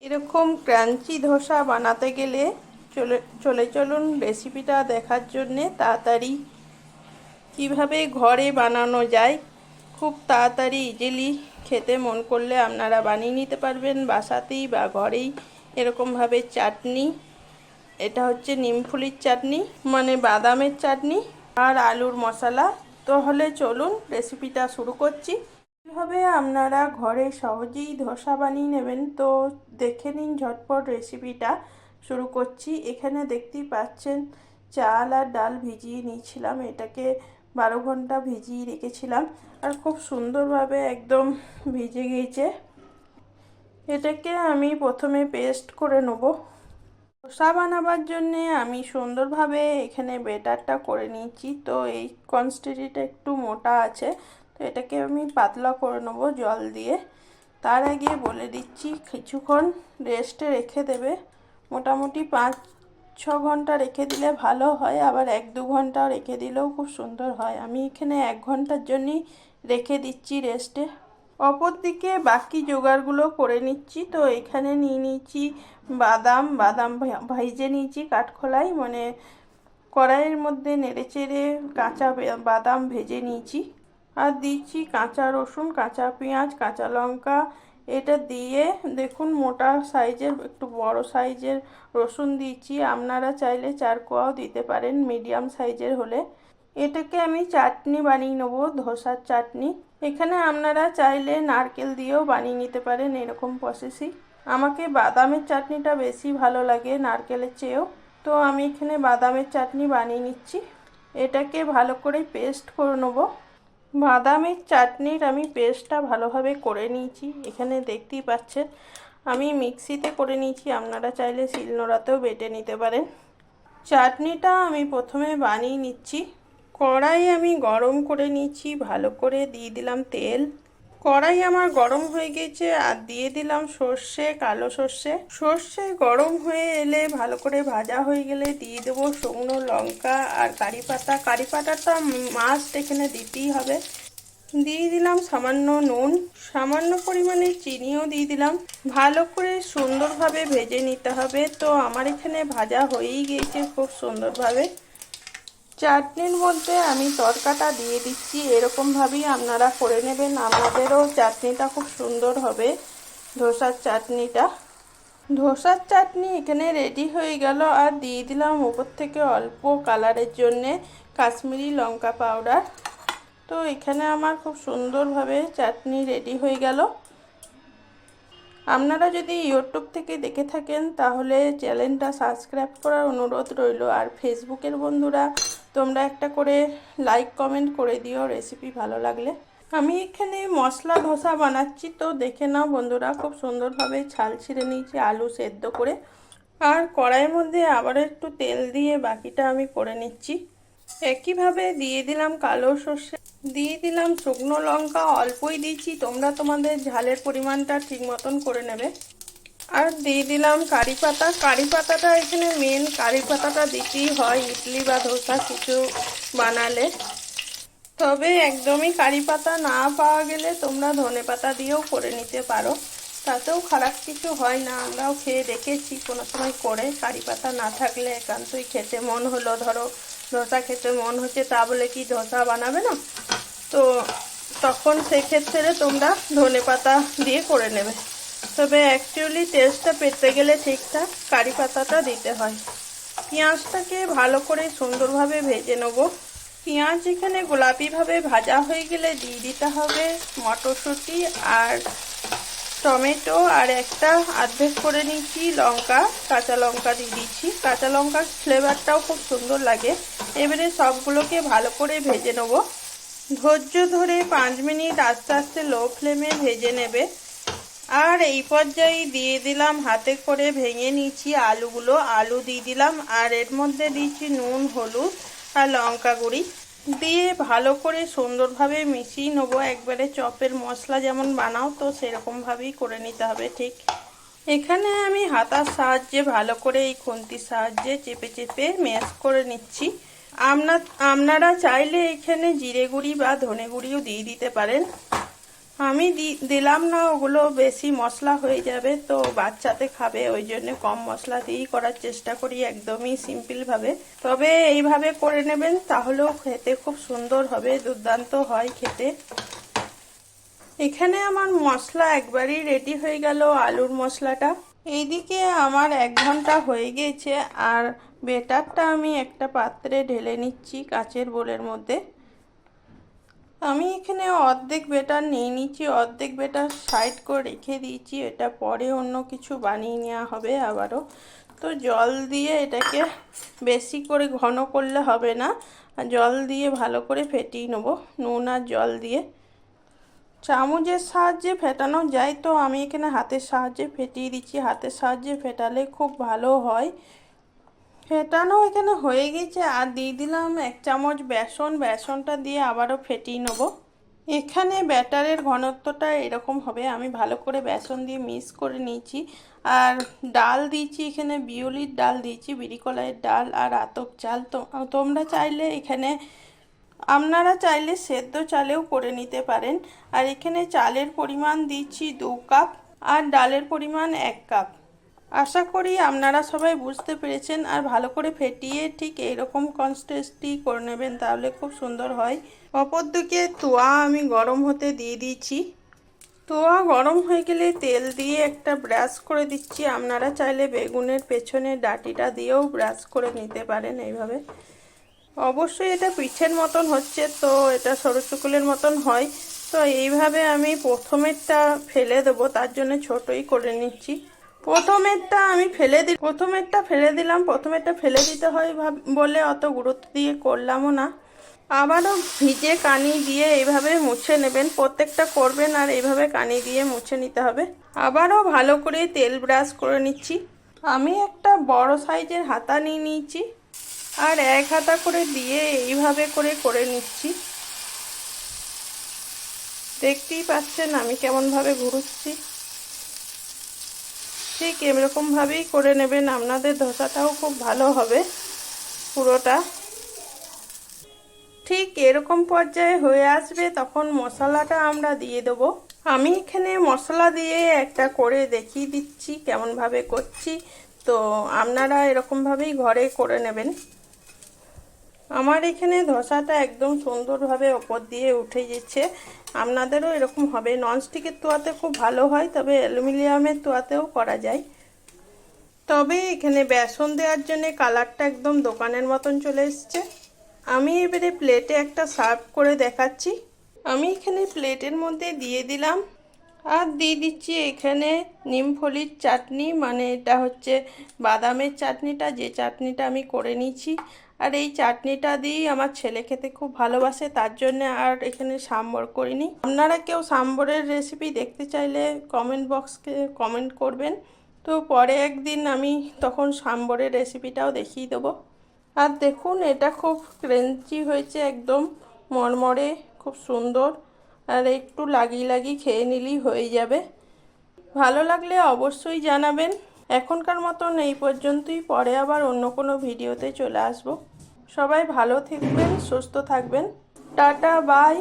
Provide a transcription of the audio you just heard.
এরকম ক্রাঞ্চি ধোসা বানাতে গেলে চলুন রেসিপিটা দেখার জন্যে তাড়াতাড়ি কিভাবে ঘরে বানানো যায়। খুব তাড়াতাড়ি ইজিলি খেতে মন করলে আপনারা বানিয়ে নিতে পারবেন বাসাতেই বা ঘরেই। এরকমভাবে চাটনি, এটা হচ্ছে নিমফুলির চাটনি, মানে বাদামের চাটনি আর আলুর মশলা। তাহলে চলুন রেসিপিটা শুরু করছি। কীভাবে আপনারা ঘরে সহজেই ধোসা বানিয়ে নেবেন, তো দেখে নিন ঝটপট রেসিপিটা। শুরু করছি। এখানে দেখতেই পাচ্ছেন চাল আর ডাল ভিজিয়ে নিয়েছিলাম, এটাকে 12 ঘন্টা ভিজিয়ে রেখেছিলাম আর খুব সুন্দরভাবে একদম ভিজে গিয়েছে। এটাকে আমি প্রথমে পেস্ট করে নেব। ধোসা বানাবার জন্যে আমি সুন্দরভাবে এখানে বেটারটা করে নিয়েছি। তো এই কনসিস্টেন্সিটা একটু মোটা আছে, তো এটাকে আমি পাতলা করে নেব জল দিয়ে। তার আগে বলে দিচ্ছি কিছুক্ষণ রেস্টে রেখে দেবে। মোটামুটি 5-6 ঘন্টা রেখে দিলে ভালো হয়, আবার 1-2 ঘন্টা রেখে দিলেও খুব সুন্দর হয়। আমি এখানে 1 ঘন্টার জন্যই রেখে দিচ্ছি রেস্টে। অপর দিকে বাকি জোগাড়গুলো করে নিচ্ছি। তো এখানে নিয়ে নিয়েছি বাদাম ভেজে নিয়েছি কাঠখোলায়, মানে কড়াইয়ের মধ্যে নেড়েচেড়ে কাঁচা বাদাম ভেজে নিয়েছি। আর দিচ্ছি কাঁচা রসুন, কাঁচা পেঁয়াজ, কাঁচা লঙ্কা। এটা দিয়ে দেখুন মোটা সাইজের একটু বড় সাইজের রসুন দিচ্ছি, আপনারা চাইলে 4 কোয়াও দিতে পারেন মিডিয়াম সাইজের হলে। এটাকে আমি চাটনি বানিয়ে নেবো, ধোসার চাটনি। এখানে আপনারা চাইলে নারকেল দিয়েও বানিয়ে নিতে পারেন, এরকম প্রসেসই। আমাকে বাদামের চাটনিটা বেশি ভালো লাগে নারকেলের চেয়েও, তো আমি এখানে বাদামের চাটনি বানিয়ে নিচ্ছি। এটাকে ভালো করে পেস্ট করে নেবো। বাদামের চাটনির আমি পেস্টটা ভালোভাবে করে নিয়েছি। এখানে দেখতেই পাচ্ছেন আমি মিক্সিতে করে নিয়েছি, আপনারা চাইলে শিলনোড়াতেও বেটে নিতে পারেন। চাটনিটা আমি প্রথমে বানিয়ে নিচ্ছি। কড়াই আমি গরম করে নিচ্ছি, ভালো করে দিয়ে দিলাম তেল। কড়াই আমার গরম হয়ে গেছে আর দিয়ে দিলাম সর্ষে, কালো সর্ষে। সর্ষে গরম হয়ে এলে ভালো করে ভাজা হয়ে গেলে দিয়ে দেবো শুকনো লঙ্কা আর কারি পাতা। কারি পাতাটা মাস্ট এখানে দিতেই হবে। দিয়ে দিলাম সামান্য নুন, সামান্য পরিমাণে চিনিও দিয়ে দিলাম। ভালো করে সুন্দরভাবে ভেজে নিতে হবে। তো আমার এখানে ভাজা হয়েই গিয়েছে খুব সুন্দরভাবে। চাটনির মধ্যে আমি তড়কাটা দিয়ে দিচ্ছি, এরকমভাবেই আপনারা করে নেবেন, আপনাদেরও চাটনিটা খুব সুন্দর হবে। ধোসার চাটনিটা, ধোসার চাটনি এখানে রেডি হয়ে গেল। আর দিয়ে দিলাম উপর থেকে অল্প কালারের জন্যে কাশ্মীরি লঙ্কা পাউডার। তো এখানে আমার খুব সুন্দরভাবে চাটনি রেডি হয়ে গেল। আপনারা যদি ইউটিউব থেকে দেখে থাকেন তাহলে চ্যানেলটা সাবস্ক্রাইব করার অনুরোধ রইল। আর ফেসবুকের বন্ধুরা তোমরা একটা করে লাইক কমেন্ট করে দিও রেসিপি ভালো লাগলে। আমি এখানে মশলা ধোসা বানাচ্ছি, তো দেখে নাও বন্ধুরা। খুব সুন্দরভাবে ছাল ছিঁড়ে নিয়েছি আলু সেদ্ধ করে। আর কড়াইয়ের মধ্যে আবার একটু তেল দিয়ে বাকিটা আমি করে নিচ্ছি। একইভাবে দিয়ে দিলাম কালো সর্ষে, দিয়ে দিলাম শুকনো লঙ্কা, অল্পই দিয়েছি, তোমরা তোমাদের ঝালের পরিমাণটা ঠিক মতন করে নেবে। আর দিয়ে দিলাম কারি পাতা। কারি পাতাটা এখানে মেন, কারি পাতাটা দিতেই হয় ইডলি বা ধোসা কিছু বানালে। তবে একদমই কারি পাতা না পাওয়া গেলে তোমরা ধনে পাতা দিয়েও করে নিতে পারো, তাতেও খারাপ কিছু হয় না। আমরাও খেয়ে দেখেছি কোনো সময় করে। কারি পাতা না থাকলে একান্তই খেতে মন হলো, ধরো ধোসা খেতে মন হচ্ছে, তা বলে কি ধোসা বানাবে না, তো তখন সেক্ষেত্রে তোমরা ধনে পাতা দিয়ে করে নেবে। তবে অ্যাকচুয়ালি টেস্টটা পেতে গেলে ঠিকঠাক কারি পাতাটা দিতে হয়। পেঁয়াজটাকে ভালো করে সুন্দরভাবে ভেজে নেবো। পেঁয়াজ এখানে গোলাপিভাবে ভাজা হয়ে গেলে দিয়ে দিতে হবে মটরশুঁটি আর টমেটো, আর একটা অর্ধেক করে নিচ্ছি লঙ্কা, কাঁচা লঙ্কা দিয়ে দিচ্ছি। কাঁচা লঙ্কার ফ্লেভারটাও খুব সুন্দর লাগে। এবারে সবগুলোকে ভালো করে ভেজে নেব। ধৈর্য ধরে 5 মিনিট আস্তে আস্তে লো ফ্লেমে ভেজে নেবে। আর এই পর্যায়ে দিয়ে দিলাম হাতে করে ভেঙে নিচ্ছি আলুগুলো, আলু দিয়ে দিলাম। আর এর মধ্যে দিচ্ছি নুন, হলুদ আর লঙ্কা গুঁড়ি দিয়ে ভালো করে সুন্দরভাবে মিশিয়ে নেবো। একবারে চপের মশলা যেমন বানাও তো সেরকমভাবেই করে নিতে হবে ঠিক। এখানে আমি হাতার সাহায্যে ভালো করে এই খুন্তির সাহায্যে চেপে চেপে ম্যাশ করে নিচ্ছি। আপনারা চাইলে এখানে জিরে গুঁড়ি বা ধনে গুঁড়িও দিয়ে দিতে পারেন। আমি দিলাম না, ওগুলো বেশি মশলা হয়ে যাবে, তো বাচ্চাতে খাবে, ওই জন্য কম মশলা দিয়েই করার চেষ্টা করি, একদমই সিম্পলভাবে। তবে এইভাবে করে নেবেন, তাহলেও খেতে খুব সুন্দর হবে, দুর্দান্ত হয় খেতে। এখানে আমার মশলা একবারই রেডি হয়ে গেল, আলুর মশলাটা। এইদিকে আমার 1 ঘন্টা হয়ে গিয়েছে, আর বেটারটা আমি একটা পাত্রে ঢেলে নিচ্ছি কাচের বোলের মধ্যে। আমি এখানে অর্ধেক বেটার নিয়ে নিচ্ছি, অর্ধেক বেটার সাইড করে রেখে দিয়েছি, এটা পরে অন্য কিছু বানিয়ে নেওয়া হবে আবারও। তো জল দিয়ে এটাকে বেশি করে ঘন করলে হবে না, জল দিয়ে ভালো করে ফেটিয়ে নেব, নুন আর জল দিয়ে। চামচের সাহায্যে ফেটানো যায়, তো আমি এখানে হাতের সাহায্যে ফেটিয়ে দিচ্ছি, হাতের সাহায্যে ফেটালে খুব ভালো হয়। ফেটানো এখানে হয়ে গেছে, আর দিয়ে দিলাম 1 চামচ বেসন, বেসনটা দিয়ে আবারও ফেটিয়ে নেব। এখানে ব্যাটারের ঘনত্বটা এরকম হবে, আমি ভালো করে বেসন দিয়ে মিক্স করে নিয়েছি। আর ডাল দিয়েছি এখানে, বিউলির ডাল দিয়েছি, বিড়ি কলাইয়ের ডাল আর আতপ চাল। তো তোমরা চাইলে এখানে, আপনারা চাইলে সেদ্ধ চালেও করে নিতে পারেন। আর এখানে চালের পরিমাণ দিচ্ছি 2 কাপ, আর ডালের পরিমাণ 1 কাপ। আশা করি আপনারা সবাই বুঝতে পেরেছেন। আর ভালো করে ফেটিয়ে ঠিক এইরকম কনসিস্টেন্সি করে নেবেন, তাহলে খুব সুন্দর হয়। অপরদিকে তোয়া আমি গরম হতে দিয়ে দিয়েছি। তোয়া গরম হয়ে গেলে তেল দিয়ে একটা ব্রাশ করে দিচ্ছি। আপনারা চাইলে বেগুনের পেছনে ডাঁটিটা দিয়েও ব্রাশ করে নিতে পারেন এইভাবে। অবশ্যই এটা পিঠের মতন হচ্ছে, তো এটা সরু চুকুলের মতন হয়। তো এইভাবে আমি প্রথমেরটা ফেলে দেবো, তার জন্য ছোটই করে নিচ্ছি। প্রথমেরটা ফেলে দিলাম, প্রথমেরটা ফেলে দিতে হয় বলে অত গুরুত্ব দিয়ে করলামও না। আবারও ভিজে কানি দিয়ে এইভাবে মুছে নেবেন, প্রত্যেকটা করবেন আর এইভাবে কানি দিয়ে মুছে নিতে হবে। আবারও ভালো করে তেল ব্রাশ করে নিচ্ছি। আমি একটা বড় সাইজের হাতা নিয়ে নিয়েছি, আর 1 হাতা করে দিয়ে এইভাবে করে নিচ্ছি। দেখতেই পাচ্ছেন আমি কেমনভাবে ঘুরুচ্ছি। ঠিক এরকমভাবেই করে নেবেন, আপনাদের ধোসাটাও খুব ভালো হবে পুরোটা। ঠিক এরকম পর্যায়ে হয়ে আসবে, তখন মশলাটা আমরা দিয়ে দেবো। আমি এখানে মশলা দিয়ে একটা করে দেখিয়ে দিচ্ছি কেমনভাবে করছি, তো আপনারা এরকমভাবেই ঘরে করে নেবেন। আমার এখানে ধোসাটা একদম সুন্দরভাবে ওপর দিয়ে উঠে যাচ্ছে, আপনাদেরও এরকম হবে। ননস্টিকের তোয়াতে খুব ভালো হয়, তবে অ্যালুমিনিয়ামের তোয়াতেও করা যায়। তবে এখানে বেসন দেওয়ার জন্য কালারটা একদম দোকানের মতন চলে এসছে। আমি এবারে প্লেটে একটা সার্ভ করে দেখাচ্ছি। আমি এখানে প্লেটের মধ্যে দিয়ে দিলাম, আর দিয়ে দিচ্ছি এখানে নিমফলির চাটনি, মানে এটা হচ্ছে বাদামের চাটনিটা, যে চাটনিটা আমি করে নিয়েছি। আর এই চাটনিটা দিয়েই আমার ছেলে খেতে খুব ভালোবাসে, তার জন্য আর এখানে সাম্বর করিনি। আপনারা কেউ সাম্বরের রেসিপি দেখতে চাইলে কমেন্ট বক্সকে কমেন্ট করবেন, তো পরে একদিন আমি তখন সাম্বরের রেসিপিটাও দেখিয়ে দেবো। আর দেখুন এটা খুব ক্রেঞ্চি হয়েছে, একদম মরমরে, খুব সুন্দর। আর একটু লাগিয়ে খেয়ে নিলেই হয়ে যাবে। ভালো লাগলে অবশ্যই জানাবেন। এখনকার মতন এই পর্যন্তই, পরে আবার অন্য কোনো ভিডিওতে চলে আসব। সবাই ভালো থাকবেন, সুস্থ থাকবেন। Tata, by.